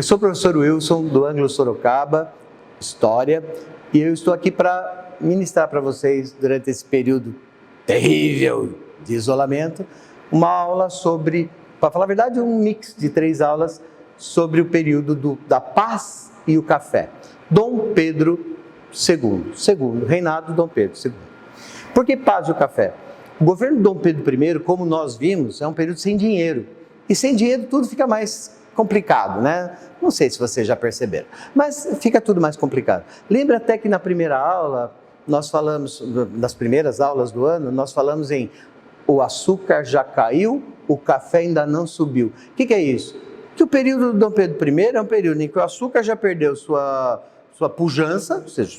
Eu sou o professor Wilson, do Ângulo Sorocaba, História, e eu estou aqui para ministrar para vocês, durante esse período terrível de isolamento, uma aula sobre, para falar a verdade, um mix de 3 aulas sobre o período da paz e o café. Dom Pedro II, reinado Dom Pedro II. Por que paz e o café? O governo de Dom Pedro I, como nós vimos, é um período sem dinheiro. E sem dinheiro tudo fica mais complicado, né? Não sei se vocês já perceberam, mas fica tudo mais complicado. Lembra até que na primeira aula, nós falamos, nas primeiras aulas do ano, nós falamos em o açúcar já caiu, o café ainda não subiu. O que é isso? Que o período de Dom Pedro I é um período em que o açúcar já perdeu sua pujança, ou seja,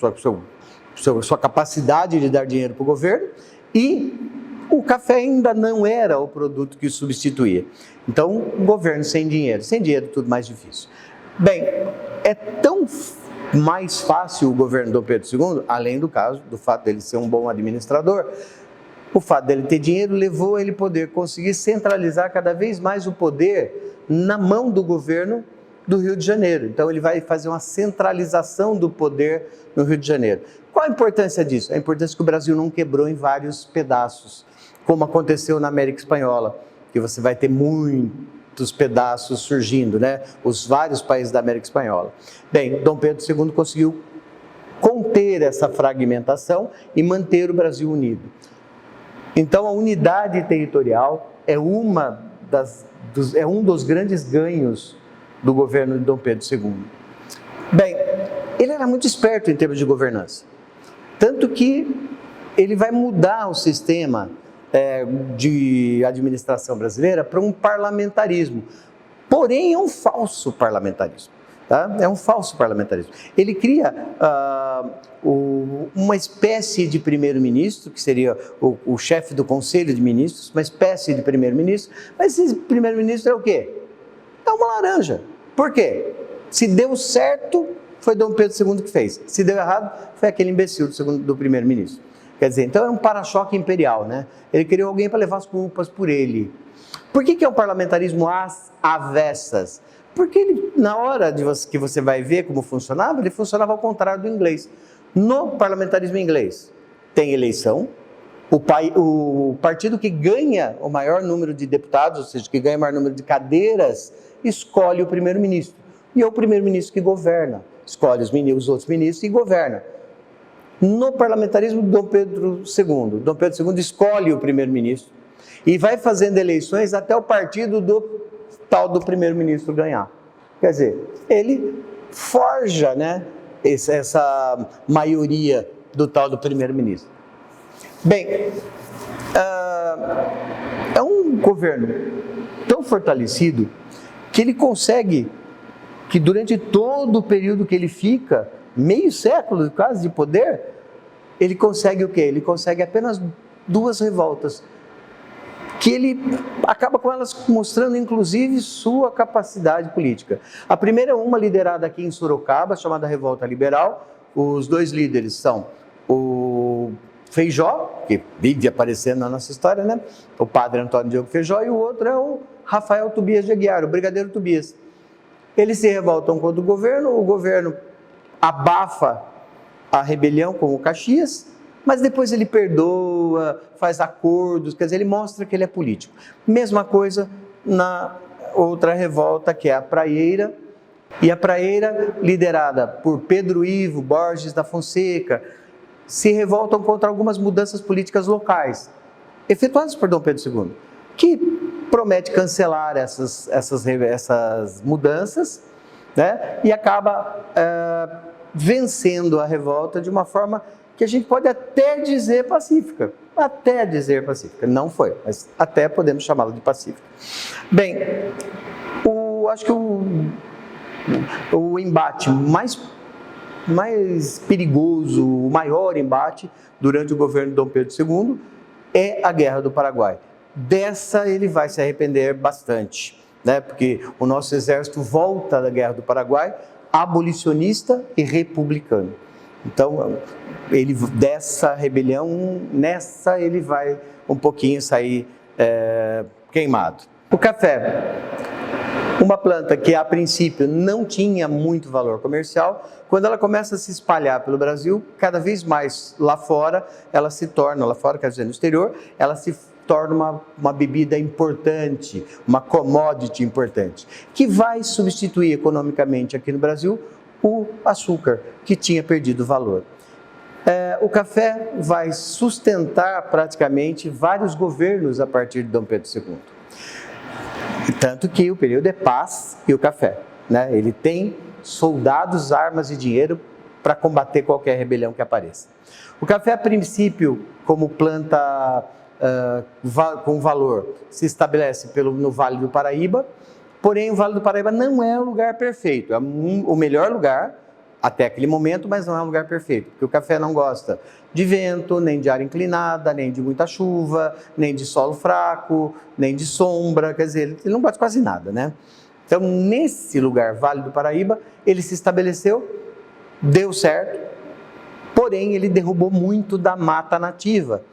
sua capacidade de dar dinheiro para o governo, e o café ainda não era o produto que o substituía. Então, o governo sem dinheiro tudo mais difícil. Bem, é tão mais fácil o governo Dom Pedro II, além do fato dele ser um bom administrador, o fato dele ter dinheiro levou ele poder conseguir centralizar cada vez mais o poder na mão do governo do Rio de Janeiro. Então ele vai fazer uma centralização do poder no Rio de Janeiro. Qual a importância disso? A importância que o Brasil não quebrou em vários pedaços, como aconteceu na América Espanhola, que você vai ter muitos pedaços surgindo, né? Os vários países da América Espanhola. Bem, Dom Pedro II conseguiu conter essa fragmentação e manter o Brasil unido. Então a unidade territorial é um dos grandes ganhos do governo de Dom Pedro II. Bem, ele era muito esperto em termos de governança, tanto que ele vai mudar o sistema de administração brasileira para um parlamentarismo, porém é um falso parlamentarismo. Tá? É um falso parlamentarismo. Ele cria uma espécie de primeiro-ministro, que seria o chefe do Conselho de Ministros, uma espécie de primeiro-ministro, mas esse primeiro-ministro é o quê? É uma laranja. Por quê? Se deu certo, foi Dom Pedro II que fez. Se deu errado, foi aquele imbecil do primeiro-ministro. Quer dizer, então é um para-choque imperial, né? Ele criou alguém para levar as culpas por ele. Por que é um parlamentarismo às avessas? Porque ele, na hora que você vai ver como funcionava, ele funcionava ao contrário do inglês. No parlamentarismo inglês, tem eleição, o partido que ganha o maior número de deputados, ou seja, que ganha o maior número de cadeiras, escolhe o primeiro-ministro. E é o primeiro-ministro que governa, escolhe os outros ministros e governa. No parlamentarismo de Dom Pedro II escolhe o primeiro-ministro e vai fazendo eleições até o partido do tal do primeiro-ministro ganhar. Quer dizer, ele forja, né, essa maioria do tal do primeiro-ministro. Bem, é um governo tão fortalecido que ele consegue, que durante todo o período que ele fica, meio século quase de poder, ele consegue o quê? Ele consegue apenas 2 revoltas, que ele acaba com elas mostrando, inclusive, sua capacidade política. A primeira é uma liderada aqui em Sorocaba, chamada Revolta Liberal. Os 2 líderes são o Feijó, que vive aparecendo na nossa história, né? O padre Antônio Diogo Feijó, e o outro é o Rafael Tobias de Aguiar, o brigadeiro Tobias. Eles se revoltam contra o governo abafa a rebelião com o Caxias, mas depois ele perdoa, faz acordos, quer dizer, ele mostra que ele é político. Mesma coisa na outra revolta, que é a Praieira, e a Praieira, liderada por Pedro Ivo Borges da Fonseca, se revoltam contra algumas mudanças políticas locais, efetuadas por Dom Pedro II, que promete cancelar essas mudanças, né? E acaba vencendo a revolta de uma forma que a gente pode até dizer pacífica. Não foi, mas até podemos chamá-la de pacífica. Bem, acho que o embate mais perigoso, o maior embate durante o governo de Dom Pedro II é a Guerra do Paraguai. Dessa ele vai se arrepender bastante, né? Porque o nosso exército volta da Guerra do Paraguai abolicionista e republicano. Então, dessa rebelião, nessa ele vai um pouquinho sair queimado. O café. Uma planta que a princípio não tinha muito valor comercial, quando ela começa a se espalhar pelo Brasil, cada vez mais lá fora, ela se torna, lá fora quer dizer no exterior, ela se torna uma bebida importante, uma commodity importante, que vai substituir economicamente aqui no Brasil o açúcar, que tinha perdido valor. O café vai sustentar praticamente vários governos a partir de Dom Pedro II. Tanto que o período é paz e o café, né? Ele tem soldados, armas e dinheiro para combater qualquer rebelião que apareça. O café, a princípio, como planta com valor, se estabelece no Vale do Paraíba, porém o Vale do Paraíba não é o lugar perfeito, é o melhor lugar até aquele momento, mas não é um lugar perfeito, porque o café não gosta de vento, nem de área inclinada, nem de muita chuva, nem de solo fraco, nem de sombra, quer dizer, ele não gosta de quase nada, né? Então, nesse lugar, Vale do Paraíba, ele se estabeleceu, deu certo, porém ele derrubou muito da mata nativa,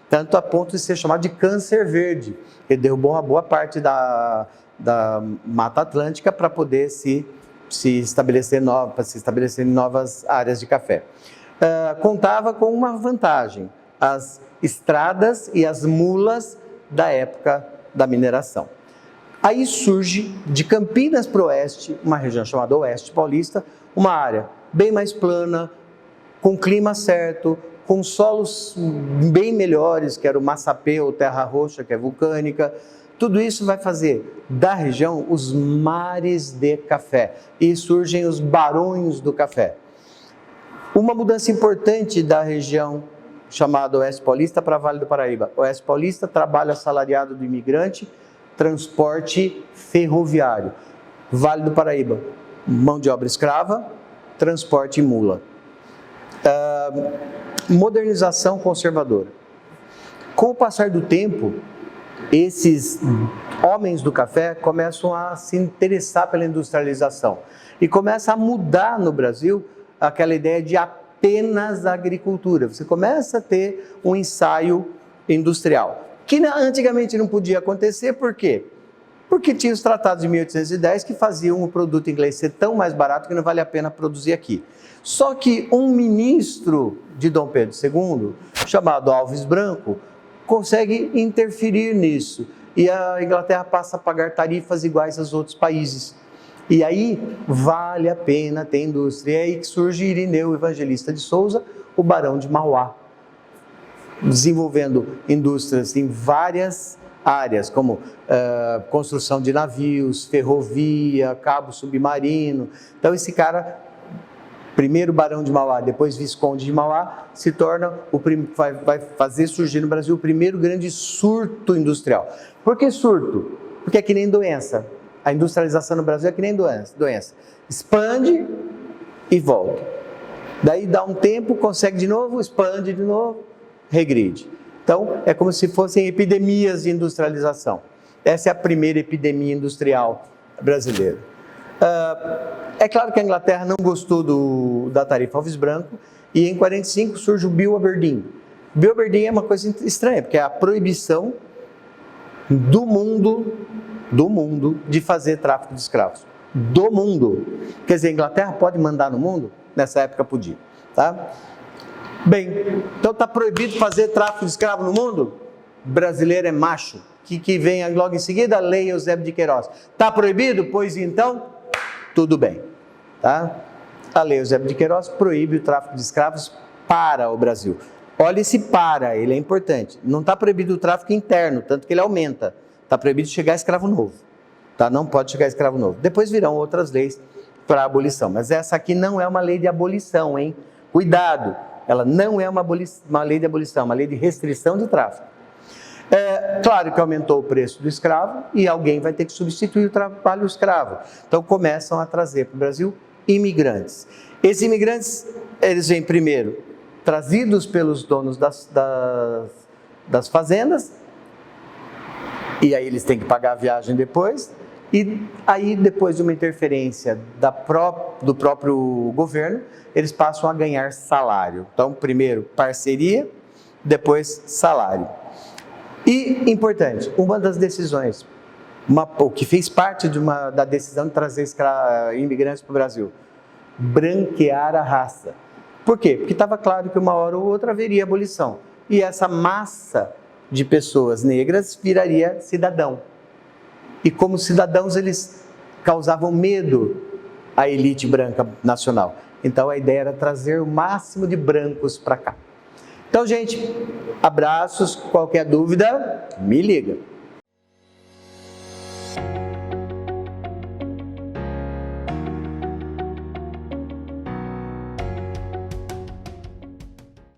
tanto a ponto de ser chamado de câncer verde. Ele derrubou uma boa parte da Mata Atlântica para poder se estabelecer em novas áreas de café. Contava com uma vantagem: as estradas e as mulas da época da mineração. Aí surge, de Campinas para o oeste, uma região chamada Oeste Paulista, uma área bem mais plana, com clima certo, com solos bem melhores, que era o massapê ou terra roxa, que é vulcânica. Tudo isso vai fazer da região os mares de café, e surgem os barões do café. Uma mudança importante da região chamada Oeste Paulista para Vale do Paraíba. Oeste Paulista, trabalho assalariado do imigrante, transporte ferroviário. Vale do Paraíba, mão de obra escrava, transporte em mula. Modernização conservadora. Com o passar do tempo, esses homens do café começam a se interessar pela industrialização e começa a mudar no Brasil aquela ideia de apenas agricultura. Você começa a ter um ensaio industrial, que antigamente não podia acontecer. Por quê? Porque tinha os tratados de 1810 que faziam o produto inglês ser tão mais barato que não vale a pena produzir aqui. Só que um ministro de Dom Pedro II, chamado Alves Branco, consegue interferir nisso, e a Inglaterra passa a pagar tarifas iguais aos outros países. E aí vale a pena ter indústria. E é aí que surge Irineu Evangelista de Souza, o Barão de Mauá, desenvolvendo indústrias em várias áreas, como construção de navios, ferrovia, cabo submarino. Então esse cara, primeiro Barão de Mauá, depois Visconde de Mauá, se torna vai fazer surgir no Brasil o primeiro grande surto industrial. Por que surto? Porque é que nem doença. A industrialização no Brasil é que nem doença. Expande e volta. Daí dá um tempo, consegue de novo, expande de novo, regride. Então, é como se fossem epidemias de industrialização. Essa é a primeira epidemia industrial brasileira. É claro que a Inglaterra não gostou da tarifa Alves Branco, e em 1945 surge o Bill Aberdeen. Bill Aberdeen é uma coisa estranha, porque é a proibição do mundo de fazer tráfico de escravos. Do mundo. Quer dizer, a Inglaterra pode mandar no mundo? Nessa época podia. Tá? Bem, então está proibido fazer tráfico de escravo no mundo? Brasileiro é macho. Que vem logo em seguida a Lei Eusébio de Queiroz. Está proibido? Pois então, tudo bem. Tá? A Lei Eusébio de Queiroz proíbe o tráfico de escravos para o Brasil. Olha esse para, ele é importante. Não está proibido o tráfico interno, tanto que ele aumenta. Está proibido chegar escravo novo. Tá? Não pode chegar escravo novo. Depois virão outras leis para abolição. Mas essa aqui não é uma lei de abolição, hein? Cuidado, ela não é uma lei de abolição, é uma lei de restrição de tráfico. Claro que aumentou o preço do escravo e alguém vai ter que substituir o trabalho escravo. Então começam a trazer para o Brasil imigrantes. Esses imigrantes, eles vêm primeiro trazidos pelos donos das fazendas, e aí eles têm que pagar a viagem depois, e aí depois de uma interferência do próprio governo, eles passam a ganhar salário. Então primeiro parceria, depois salário. E importante, uma das decisões o que fez parte da decisão de trazer imigrantes para o Brasil. Branquear a raça. Por quê? Porque estava claro que uma hora ou outra haveria abolição. E essa massa de pessoas negras viraria cidadão. E como cidadãos eles causavam medo à elite branca nacional. Então a ideia era trazer o máximo de brancos para cá. Então, gente, abraços, qualquer dúvida, me liga.